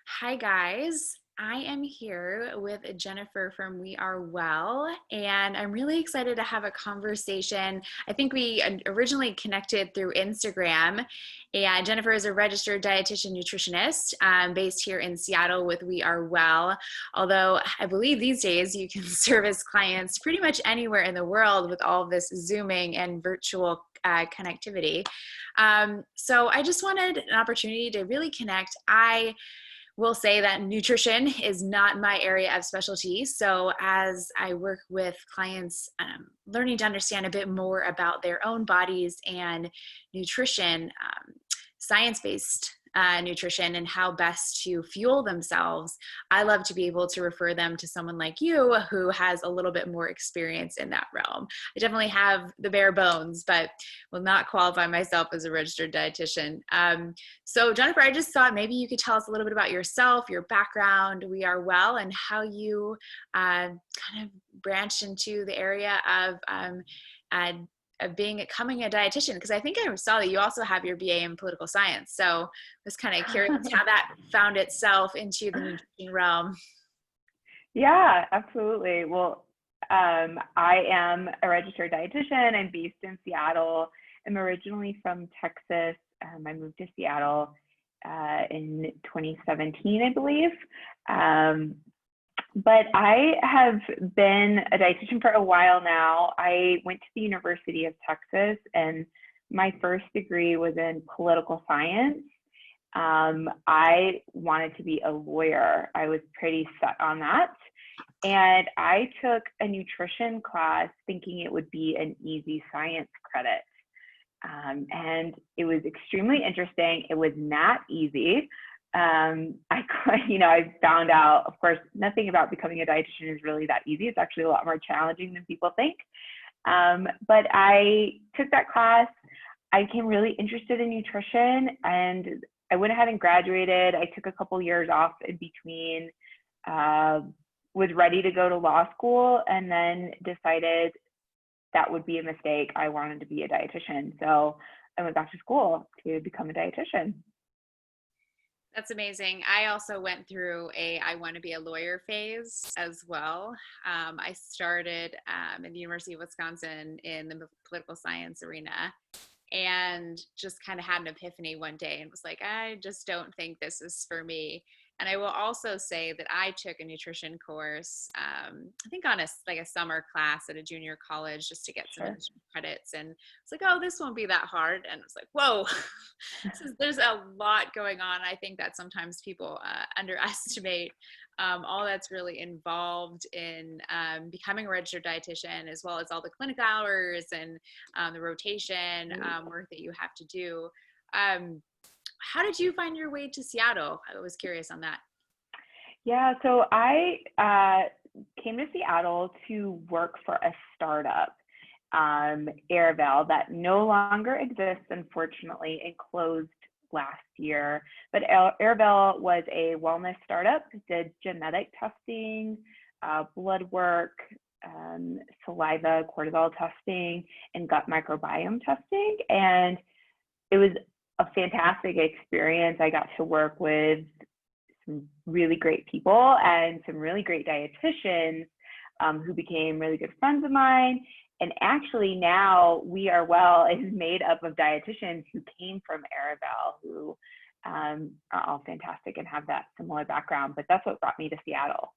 Hi, guys. I am here with Jennifer from We Are Well, and I'm really excited to have a conversation. I think we originally connected through Instagram, and Jennifer is a registered dietitian nutritionist based here in Seattle with We Are Well. Although I believe these days you can service clients pretty much anywhere in the world with all of this Zooming and virtual connectivity. So I just wanted an opportunity to really connect. I will say that nutrition is not my area of specialty. So as I work with clients, learning to understand a bit more about their own bodies and nutrition, science-based nutrition and how best to fuel themselves, I love to be able to refer them to someone like you who has a little bit more experience in that realm. I definitely have the bare bones, but will not qualify myself as a registered dietitian. So Jennifer, I just thought maybe you could tell us a little bit about yourself, your background, We Are Well, and how you kind of branched into the area of becoming a dietitian, because I think I saw that you also have your BA in political science. So I was kind of curious how that found itself into the nutrition realm. Yeah, absolutely. Well, I am a registered dietitian. I'm based in Seattle. I'm originally from Texas. I moved to Seattle in 2017, I believe. But I have been a dietitian for a while now. I went to the University of Texas, and my first degree was in political science. I wanted to be a lawyer. I was pretty set on that. And I took a nutrition class thinking it would be an easy science credit. And it was extremely interesting. It was not easy. I found out, of course, nothing about becoming a dietitian is really that easy. It's actually a lot more challenging than people think. But I took that class. I became really interested in nutrition, and I went ahead and graduated. I took a couple years off in between, was ready to go to law school, and then decided that would be a mistake. I wanted to be a dietitian. So I went back to school to become a dietitian. That's amazing. I also went through I want to be a lawyer phase as well. I started at the University of Wisconsin in the political science arena, and just kind of had an epiphany one day and was like, I just don't think this is for me. And I will also say that I took a nutrition course, I think on a summer class at a junior college, just to get some Sure. credits. And it's like, oh, this won't be that hard. And it's like, whoa, there's a lot going on. I think that sometimes people underestimate all that's really involved in becoming a registered dietitian, as well as all the clinic hours and the rotation work that you have to do. How did you find your way to Seattle? I was curious on that. Yeah, so I came to Seattle to work for a startup, Airvel, that no longer exists, unfortunately. It closed last year. But Airvel was a wellness startup, did genetic testing, blood work, saliva, cortisol testing, and gut microbiome testing. And it was a fantastic experience. I got to work with some really great people and some really great dietitians who became really good friends of mine. And actually now We Are Well is made up of dietitians who came from Airvel, who are all fantastic and have that similar background. But that's what brought me to Seattle.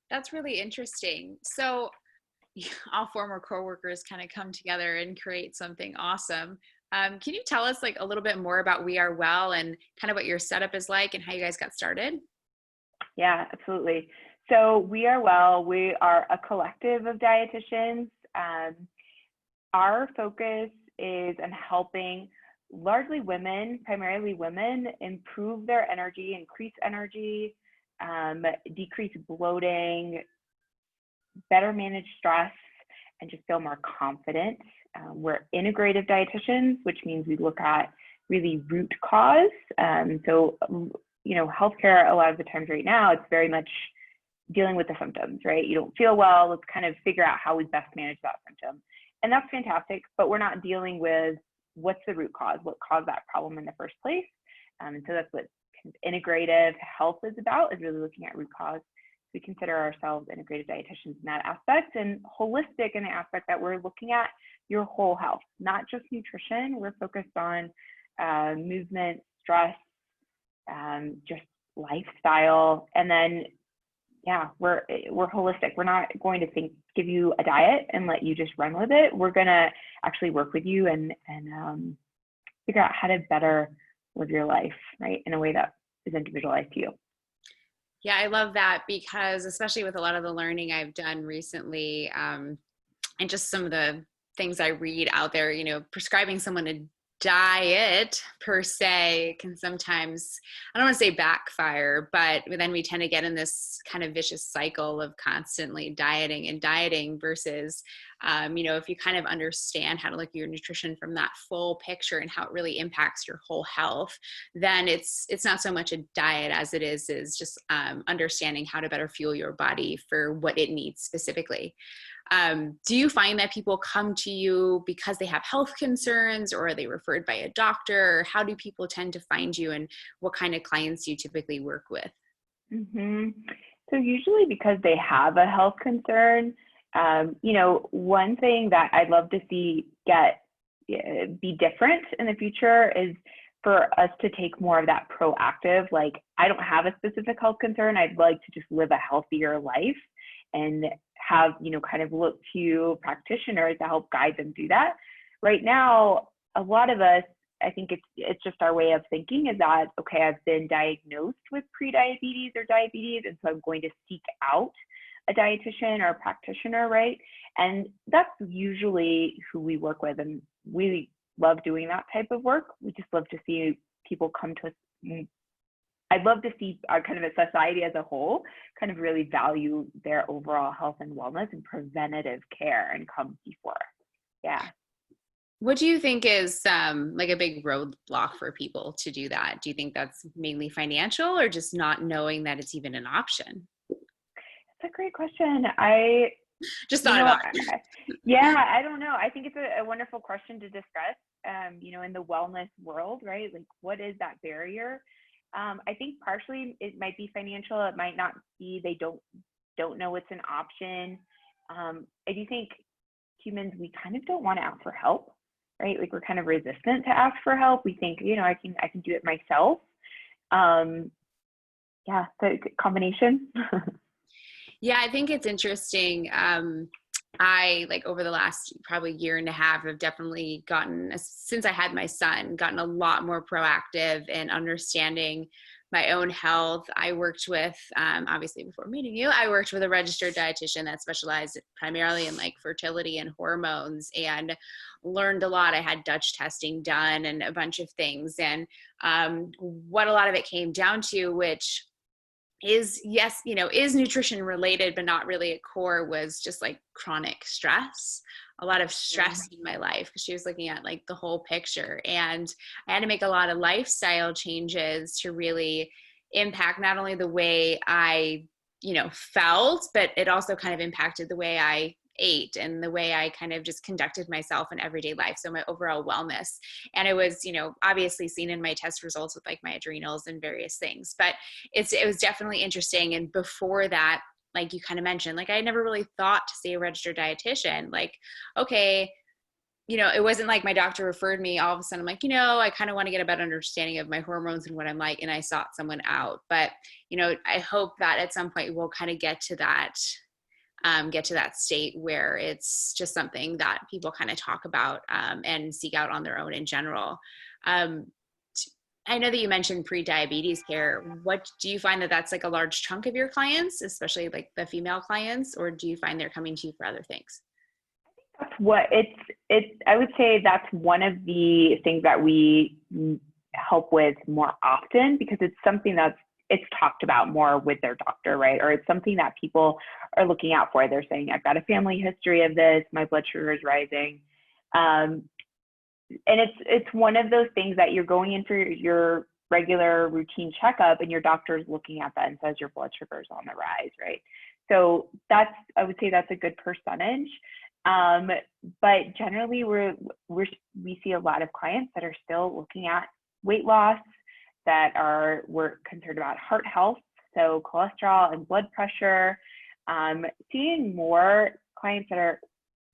That's really interesting. So all former coworkers kind of come together and create something awesome. Can you tell us a little bit more about We Are Well and kind of what your setup is like and how you guys got started? Yeah, absolutely. So We Are Well, we are a collective of dietitians. Our focus is on helping largely women, primarily women, improve their energy, increase energy, decrease bloating, better manage stress, and just feel more confident. We're integrative dietitians, which means we look at really root cause. Healthcare, a lot of the times right now, it's very much dealing with the symptoms, right? You don't feel well, let's kind of figure out how we best manage that symptom. And that's fantastic, but we're not dealing with what's the root cause, what caused that problem in the first place. And so that's what kind of integrative health is about, is really looking at root cause. We consider ourselves integrative dietitians in that aspect, and holistic in the aspect that we're looking at your whole health, not just nutrition. We're focused on movement, stress, just lifestyle, and then we're holistic. We're not going to give you a diet and let you just run with it. We're gonna actually work with you and figure out how to better live your life, right, in a way that is individualized to you. Yeah, I love that, because especially with a lot of the learning I've done recently, and just some of the things I read out there, prescribing someone a diet per se can sometimes, I don't want to say backfire, but then we tend to get in this kind of vicious cycle of constantly dieting versus, if you kind of understand how to look at your nutrition from that full picture and how it really impacts your whole health, then it's not so much a diet as it is just understanding how to better fuel your body for what it needs specifically. Do you find that people come to you because they have health concerns, or are they referred by a doctor? Or how do people tend to find you, and what kind of clients do you typically work with? Mm-hmm. So usually because they have a health concern, one thing that I'd love to see be different in the future is for us to take more of that proactive, like, I don't have a specific health concern. I'd like to just live a healthier life, and have, kind of look to practitioners to help guide them through that. Right now, a lot of us, I think it's just our way of thinking is that, okay, I've been diagnosed with prediabetes or diabetes, and so I'm going to seek out a dietitian or a practitioner, right? And that's usually who we work with, and we love doing that type of work. We just love to see people come to us. I'd love to see our kind of a society as a whole kind of really value their overall health and wellness and preventative care and come before. Yeah. What do you think is like a big roadblock for people to do that? Do you think that's mainly financial, or just not knowing that it's even an option? That's a great question. I just thought about it. I don't know. I think it's a wonderful question to discuss, in the wellness world, right? Like, what is that barrier? I think partially it might be financial. It might not be. They don't know it's an option. I do think humans, we kind of don't want to ask for help, right? Like, we're kind of resistant to ask for help. We think, I can do it myself. The combination. Yeah, I think it's interesting. I, like, over the last probably year and a half, have definitely since I had my son, gotten a lot more proactive in understanding my own health. I worked with, obviously before meeting you, I worked with a registered dietitian that specialized primarily in like fertility and hormones, and learned a lot. I had Dutch testing done and a bunch of things. And what a lot of it came down to, which is, yes, is nutrition related, but not really a core, was just like chronic stress, a lot of stress in my life, because she was looking at like the whole picture. And I had to make a lot of lifestyle changes to really impact not only the way I, felt, but it also kind of impacted the way I ate and the way I kind of just conducted myself in everyday life. So my overall wellness. And it was, obviously seen in my test results with like my adrenals and various things, but it was definitely interesting. And before that, like you kind of mentioned, like I never really thought to see a registered dietitian. Like, okay, it wasn't like my doctor referred me. All of a sudden I'm like, I kind of want to get a better understanding of my hormones and what I'm like. And I sought someone out. But, I hope that at some point we'll kind of get to that state where it's just something that people kind of talk about and seek out on their own in general. I know that you mentioned pre-diabetes care. What do you find that's like a large chunk of your clients, especially like the female clients, or do you find they're coming to you for other things? That's what I would say that's one of the things that we help with more often, because it's something it's talked about more with their doctor, right? Or it's something that people are looking out for. They're saying, I've got a family history of this, my blood sugar is rising. And it's one of those things that you're going in for your regular routine checkup, and your doctor is looking at that and says your blood sugar is on the rise, right? So I would say that's a good percentage. But generally we see a lot of clients that are still looking at weight loss, that we're concerned about heart health, so cholesterol and blood pressure, seeing more clients that are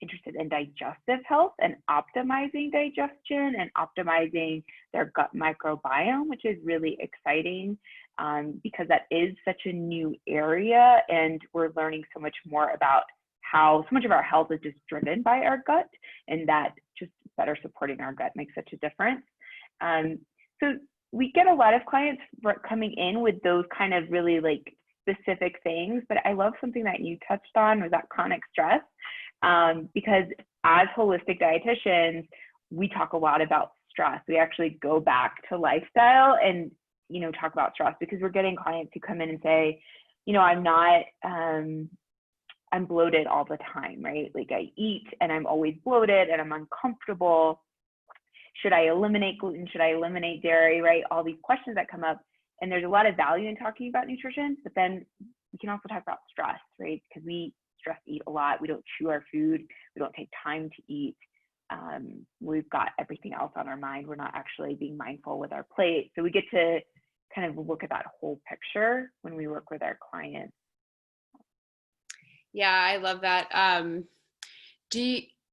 interested in digestive health and optimizing digestion and optimizing their gut microbiome, which is really exciting because that is such a new area, and we're learning so much more about how so much of our health is just driven by our gut, and that just better supporting our gut makes such a difference. So we get a lot of clients coming in with those kind of really like specific things, but I love something that you touched on was that chronic stress, because as holistic dietitians, we talk a lot about stress. We actually go back to lifestyle and, talk about stress, because we're getting clients who come in and say, I'm bloated all the time, right? Like I eat and I'm always bloated and I'm uncomfortable. Should I eliminate gluten? Should I eliminate dairy, right? All these questions that come up. And there's a lot of value in talking about nutrition, but then we can also talk about stress, right? Because we stress eat a lot. We don't chew our food. We don't take time to eat. We've got everything else on our mind. We're not actually being mindful with our plate. So we get to kind of look at that whole picture when we work with our clients. Yeah, I love that.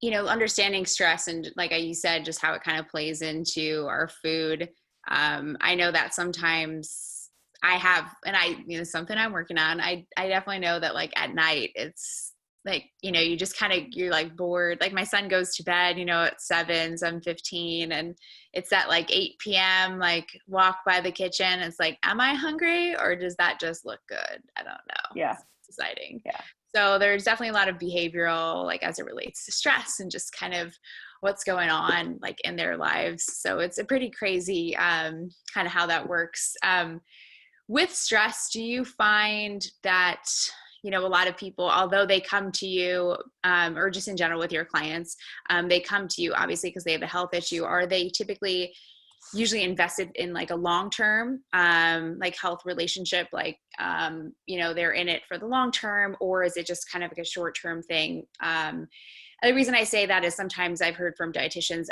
Understanding stress and like you said, just how it kind of plays into our food. I know that sometimes I have, and something I'm working on, I definitely know that like at night, it's like, you just kind of, you're like bored. Like my son goes to bed, at 7:15, and it's at like 8 p.m., like walk by the kitchen. It's like, am I hungry or does that just look good? I don't know. Yeah. It's exciting. Yeah. So there's definitely a lot of behavioral, like as it relates to stress and just kind of what's going on like in their lives. So it's a pretty crazy kind of how that works. With stress, do you find that, a lot of people, although they come to you or just in general with your clients, they come to you obviously because they have a health issue, are they typically usually invested in like a long-term like health relationship, like they're in it for the long term, or is it just kind of like a short-term thing? The reason I say that is sometimes I've heard from dietitians,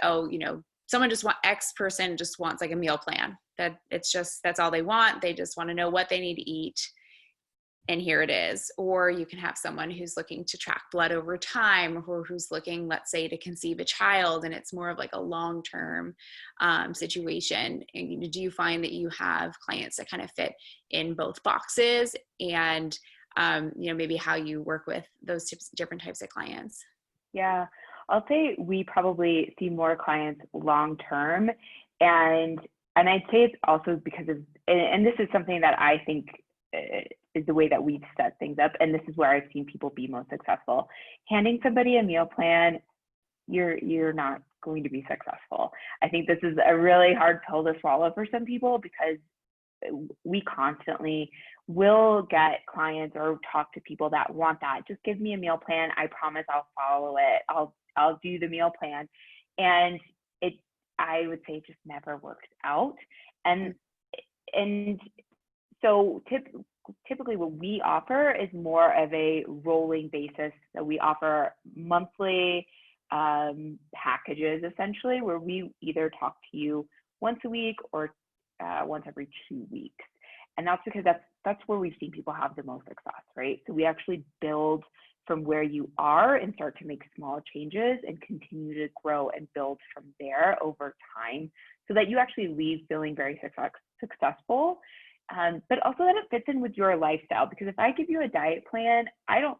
someone X person just wants like a meal plan, that it's just, that's all they want. They just want to know what they need to eat, and here it is. Or you can have someone who's looking to track blood over time, or who's looking, let's say, to conceive a child, and it's more of like a long-term situation. And do you find that you have clients that kind of fit in both boxes, and maybe how you work with those different types of clients? Yeah, I'll say we probably see more clients long-term, and I'd say it's also because of, and this is something that I think is the way that we've set things up, and this is where I've seen people be most successful. Handing somebody a meal plan, you're not going to be successful. I think this is a really hard pill to swallow for some people, because we constantly will get clients or talk to people that want that. Just give me a meal plan. I promise I'll follow it. I'll do the meal plan. And I would say it just never works out. And so typically what we offer is more of a rolling basis. So we offer monthly packages essentially, where we either talk to you once a week or once every 2 weeks. And that's because that's where we've seen people have the most success, right? So we actually build from where you are and start to make small changes and continue to grow and build from there over time, so that you actually leave feeling very successful. But also that it fits in with your lifestyle, because if I give you a diet plan, I don't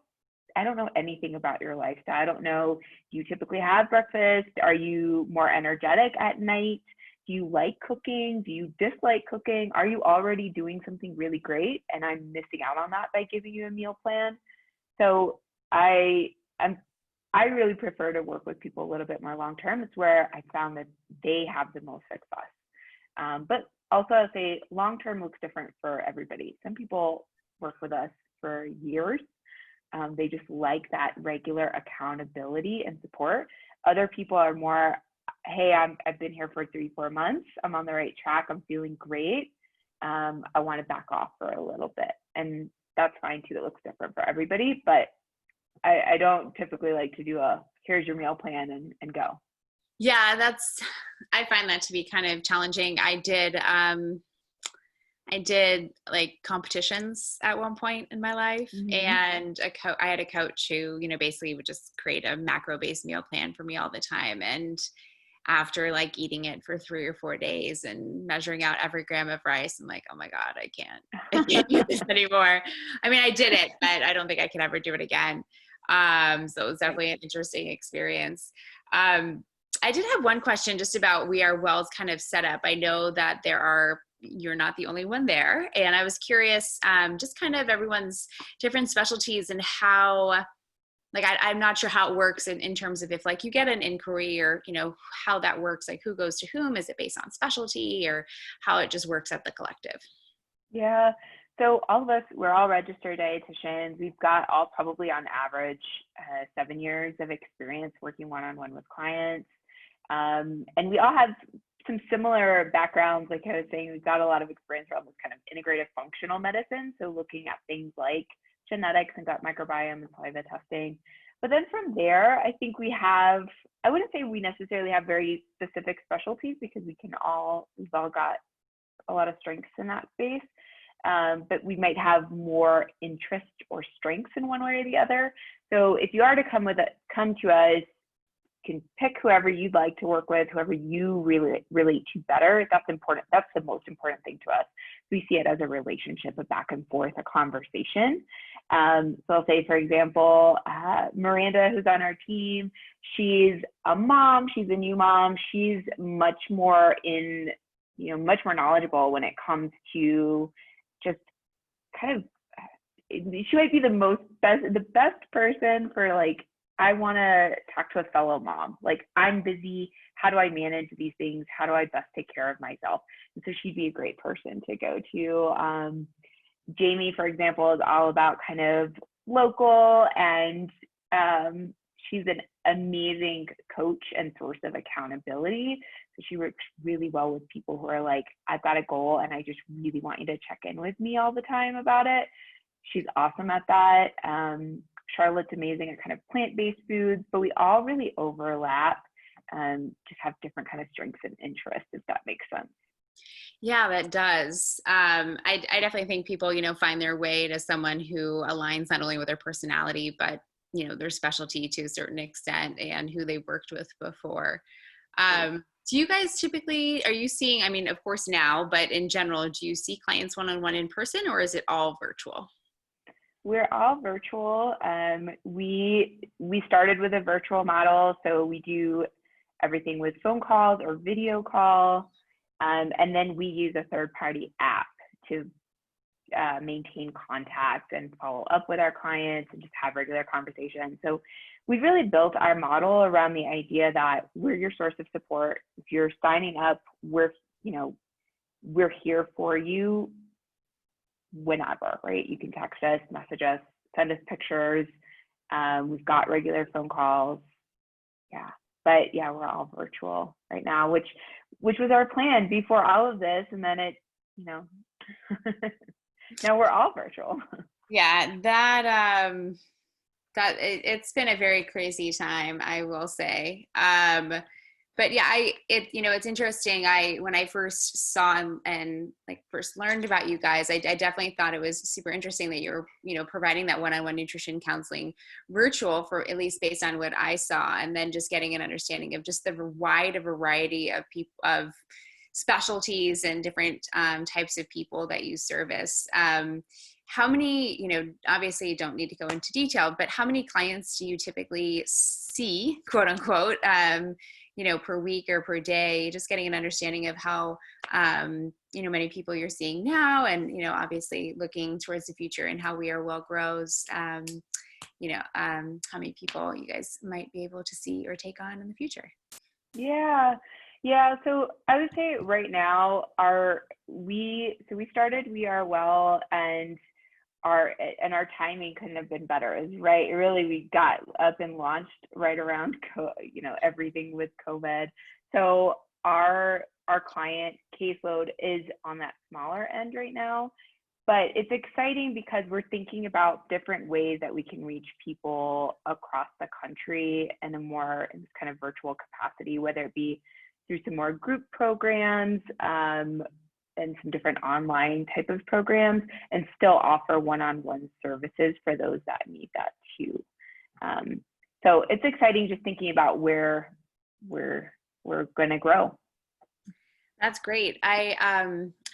know anything about your lifestyle. I don't know, do you typically have breakfast? Are you more energetic at night? Do you like cooking? Do you dislike cooking? Are you already doing something really great and I'm missing out on that by giving you a meal plan? So I really prefer to work with people a little bit more long-term. It's where I found that they have the most success. But also I'll say long-term looks different for everybody. Some people work with us for years. They just like that regular accountability and support. Other people are more, hey, I've been here for 3-4 months. I'm on the right track. I'm feeling great. I want to back off for a little bit. And that's fine too. It looks different for everybody, but I don't typically like to do here's your meal plan and go. Yeah, I find that to be kind of challenging. I did, I did like competitions at one point in my life, Mm-hmm. and I had a coach who, basically would just create a macro-based meal plan for me all the time. And after like eating it for 3 or 4 days and measuring out every gram of rice, I'm like, oh my God, I can't do this anymore. I mean, I did it, but I don't think I could ever do it again. So it was definitely an interesting experience. Um, I did have one question just about We Are Well's kind of setup. I know that you're not the only one there. And I was curious, just kind of everyone's different specialties and how, like, I'm not sure how it works in terms of if like you get an inquiry or, how that works, like who goes to whom, is it based on specialty or how it just works at the collective? Yeah. So all of us, we're all registered dietitians. We've got all probably on average 7 years of experience working one-on-one with clients. And we all have some similar backgrounds. Like I was saying, we've got a lot of experience around this kind of integrative functional medicine. So looking at things like genetics and gut microbiome and saliva testing. But then from there, I think I wouldn't say we necessarily have very specific specialties because we've all got a lot of strengths in that space. But we might have more interest or strengths in one way or the other. So if you are to come to us, you can pick whoever you'd like to work with, whoever you really relate to better. That's important. That's the most important thing to us. We see it as a relationship, a back and forth, a conversation. So I'll say, for example, Miranda, who's on our team, she's a mom. She's a new mom. She's much more knowledgeable when it comes to just kind of, she might be the best person for like, I want to talk to a fellow mom. Like, I'm busy. How do I manage these things? How do I best take care of myself? And so she'd be a great person to go to. Jamie, for example, is all about kind of local, and she's an amazing coach and source of accountability. So she works really well with people who are like, I've got a goal and I just really want you to check in with me all the time about it. She's awesome at that. Charlotte's amazing at kind of plant-based foods, but we all really overlap, just have different kind of strengths and interests, if that makes sense. Yeah, that does. I definitely think people, find their way to someone who aligns not only with their personality, but, their specialty to a certain extent and who they worked with before. Do you guys typically, are you seeing, I mean, of course now, but in general, do you see clients one-on-one in person or is it all virtual? We're all virtual. We started with a virtual model, so we do everything with phone calls or video call, and then we use a third-party app to maintain contact and follow up with our clients and just have regular conversations. So we've really built our model around the idea that we're your source of support. If you're signing up, we're here for you whenever, right? You can text us, message us, send us pictures. We've got regular phone calls. Yeah. But yeah, we're all virtual right now, which was our plan before all of this. And then now we're all virtual. Yeah, it's been a very crazy time, I will say. But yeah, it's interesting. When I first saw and like first learned about you guys, I definitely thought it was super interesting that you're, providing that one-on-one nutrition counseling virtual, for at least based on what I saw, and then just getting an understanding of just the wide variety of people, of specialties and different types of people that you service. How many, obviously you don't need to go into detail, but how many clients do you typically see, quote unquote, per week or per day, just getting an understanding of how, many people you're seeing now, and, obviously looking towards the future and how We Are Well grows, how many people you guys might be able to see or take on in the future. Yeah. So I would say right now we started We Are Well, and our timing couldn't have been better. Is right. Really, we got up and launched right around everything with COVID. So our client caseload is on that smaller end right now, but it's exciting because we're thinking about different ways that we can reach people across the country in this kind of virtual capacity, whether it be through some more group programs, and some different online type of programs, and still offer one-on-one services for those that need that too. So it's exciting just thinking about where we're going to grow. That's great. I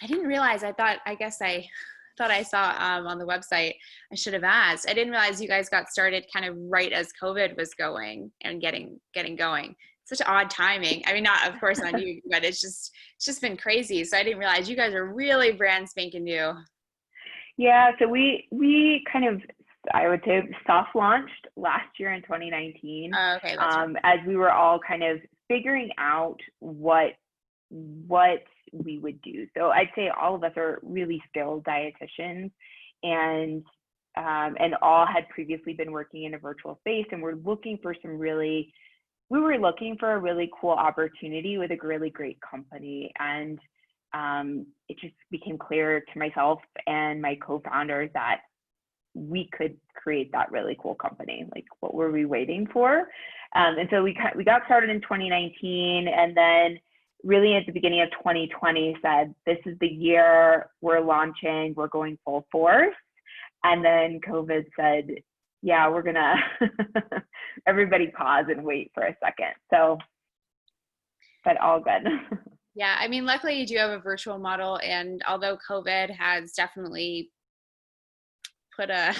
didn't realize. I thought I saw on the website. I should have asked. I didn't realize you guys got started kind of right as COVID was going and getting going. Such odd timing. I mean, not of course on you, but it's just been crazy. So I didn't realize you guys are really brand spanking new. Yeah, so we kind of, I would say, soft launched last year in 2019. Okay, that's right. As we were all kind of figuring out what we would do. So I'd say all of us are really skilled dietitians, and all had previously been working in a virtual space, and we're looking for we were looking for a really cool opportunity with a really great company. And it just became clear to myself and my co-founders that we could create that really cool company. Like, what were we waiting for? And so we got started in 2019, and then really at the beginning of 2020 said, this is the year we're launching, we're going full force. And then COVID said, yeah, we're gonna everybody pause and wait for a second. So, but all good. Yeah, I mean, luckily you do have a virtual model, and although COVID has definitely put I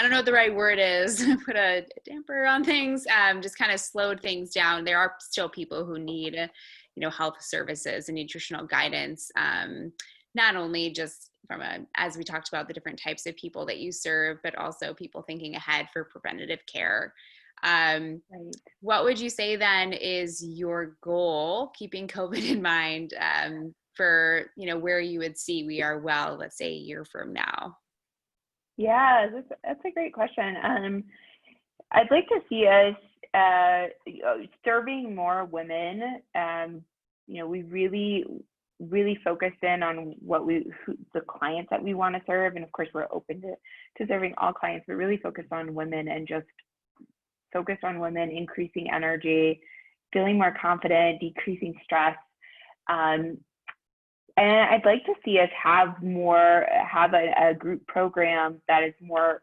don't know what the right word is, put a damper on things, just kind of slowed things down. There are still people who need, health services and nutritional guidance, not only just as we talked about the different types of people that you serve, but also people thinking ahead for preventative care. Right. What would you say then is your goal, keeping COVID in mind, for, where you would see We Are Well, let's say a year from now? Yeah, that's a great question. I'd like to see us serving more women. We really focused in on the clients that we want to serve, and of course we're open to serving all clients, but really focused on women, and just focused on women increasing energy, feeling more confident, decreasing stress. And I'd like to see us have a group program that is more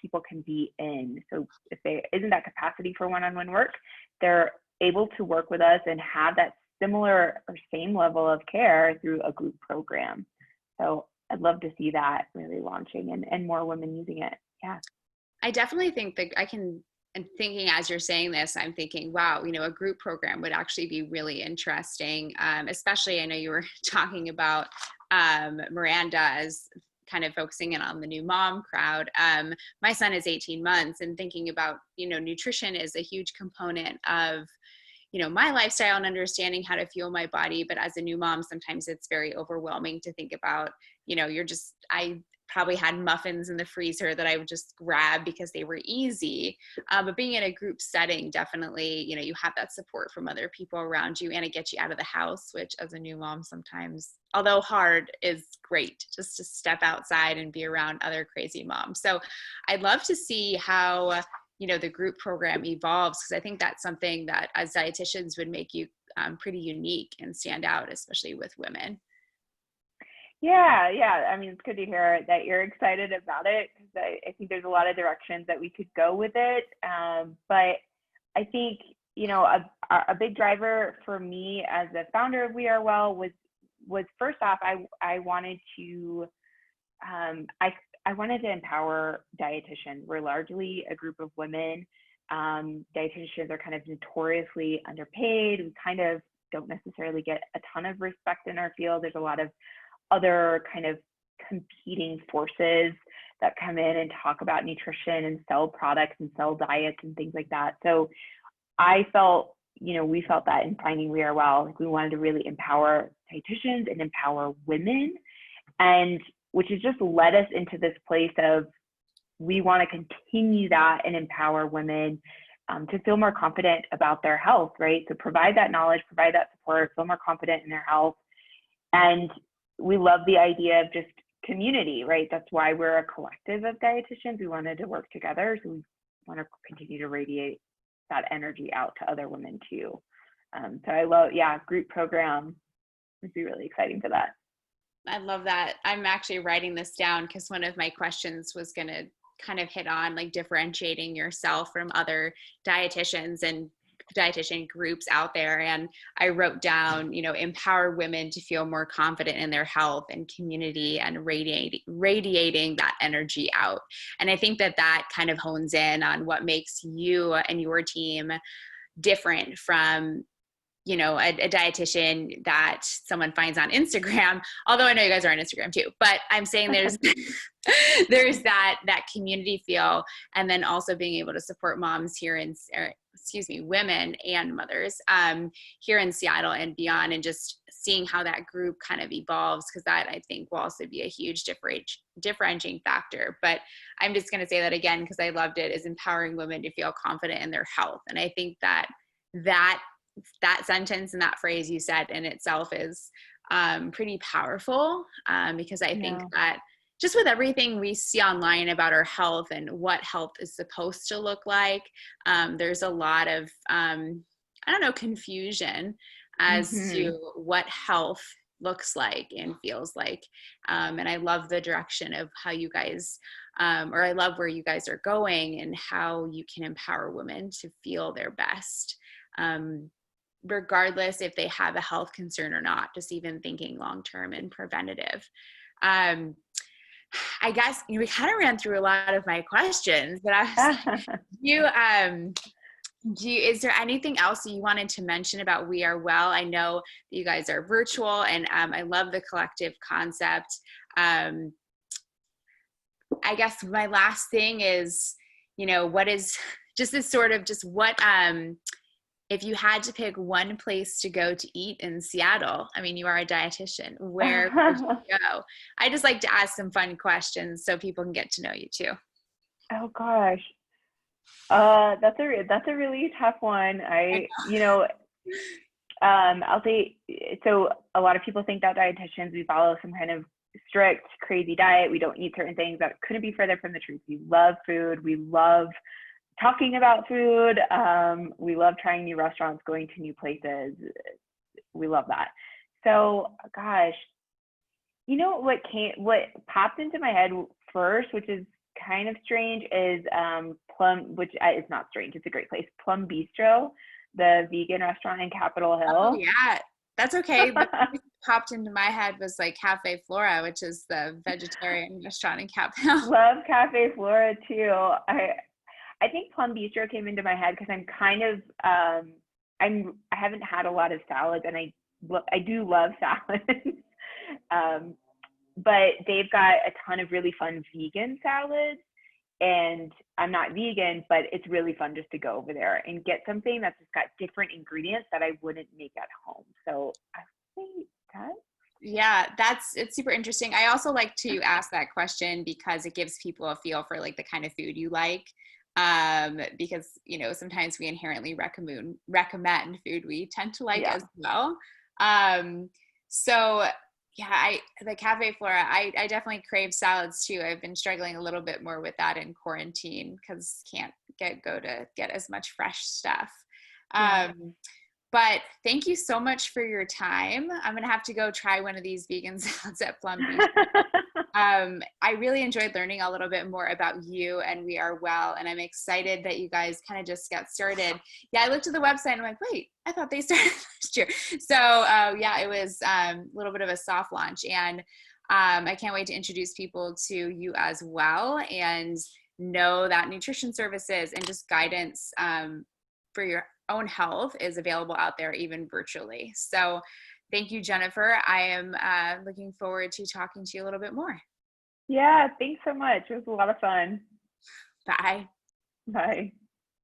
people can be in. So if there isn't that capacity for one-on-one work, they're able to work with us and have that similar or same level of care through a group program. So I'd love to see that really launching and more women using it. Yeah. I definitely think that and thinking as you're saying this, I'm thinking, wow, a group program would actually be really interesting. Especially, I know you were talking about Miranda as kind of focusing in on the new mom crowd. My son is 18 months, and thinking about, nutrition is a huge component of, my lifestyle and understanding how to fuel my body. But as a new mom, sometimes it's very overwhelming to think about, I probably had muffins in the freezer that I would just grab because they were easy. But being in a group setting, definitely, you have that support from other people around you, and it gets you out of the house, which as a new mom sometimes, although hard, is great just to step outside and be around other crazy moms. So I'd love to see how, the group program evolves, because I think that's something that as dietitians would make you pretty unique and stand out, especially with women. Yeah. I mean, it's good to hear that you're excited about it, because I think there's a lot of directions that we could go with it. But I think, a big driver for me as the founder of We Are Well was first off, I wanted to empower dietitians. We're largely a group of women. Dietitians are kind of notoriously underpaid. We kind of don't necessarily get a ton of respect in our field. There's a lot of other kind of competing forces that come in and talk about nutrition and sell products and sell diets and things like that. So I felt, we felt that in finding We Are Well, like we wanted to really empower dietitians and empower women, and which has just led us into this place of, we want to continue that and empower women to feel more confident about their health, right? So provide that knowledge, provide that support, feel more confident in their health. And we love the idea of just community, right? That's why we're a collective of dietitians. We wanted to work together. So we want to continue to radiate that energy out to other women too. So I love, group program. would be really exciting for that. I love that. I'm actually writing this down because one of my questions was going to kind of hit on like differentiating yourself from other dietitians and dietitian groups out there. And I wrote down, empower women to feel more confident in their health and community and radiating that energy out. And I think that kind of hones in on what makes you and your team different from a dietitian that someone finds on Instagram, although I know you guys are on Instagram too, but I'm saying there's that community feel, and then also being able to support moms here women and mothers here in Seattle and beyond, and just seeing how that group kind of evolves, because that I think will also be a huge differentiating factor. But I'm just going to say that again, because I loved it, is empowering women to feel confident in their health. And I think that sentence and that phrase you said in itself is pretty powerful, because I think that just with everything we see online about our health and what health is supposed to look like, there's a lot of, confusion as to what health looks like and feels like. And I love the direction of how you guys, or I love where you guys are going and how you can empower women to feel their best. Regardless if they have a health concern or not, just even thinking long-term and preventative. I guess we kind of ran through a lot of my questions, but is there anything else that you wanted to mention about We Are Well? I know that you guys are virtual, and I love the collective concept. I guess my last thing is, what is just this sort of if you had to pick one place to go to eat in Seattle, I mean, you are a dietitian, where would you go? I just like to ask some fun questions so people can get to know you too. Oh gosh. That's a really tough one. I'll say, so a lot of people think that dietitians, we follow some kind of strict, crazy diet. We don't eat certain things. That couldn't be further from the truth. We love food. We love talking about food. We love trying new restaurants, going to new places. We love that. So, gosh, what popped into my head first, which is kind of strange, is Plum, which is not strange. It's a great place. Plum Bistro, the vegan restaurant in Capitol Hill. Oh yeah, that's okay. The popped into my head was like Cafe Flora, which is the vegetarian restaurant in Capitol Hill. Love Cafe Flora too. I think Plum Bistro came into my head because I'm kind of I haven't had a lot of salads, and I do love salads. But they've got a ton of really fun vegan salads, and I'm not vegan, but it's really fun just to go over there and get something that's just got different ingredients that I wouldn't make at home. So I think that. Yeah, it's super interesting. I also like to ask that question because it gives people a feel for like the kind of food you like. Because sometimes we inherently recommend food we tend to like as well. So yeah, the Cafe Flora, I definitely crave salads too. I've been struggling a little bit more with that in quarantine because can't go to get as much fresh stuff. But thank you so much for your time. I'm going to have to go try one of these vegan salads at Plum Beach. I really enjoyed learning a little bit more about you and We Are Well, and I'm excited that you guys kind of just got started. Yeah, I looked at the website and I'm like, wait, I thought they started last year. So it was a little bit of a soft launch, and I can't wait to introduce people to you as well, and know that nutrition services and just guidance for your own health is available out there, even virtually. So thank you, Jennifer. I am looking forward to talking to you a little bit more. Yeah, thanks so much. It was a lot of fun. Bye. Bye.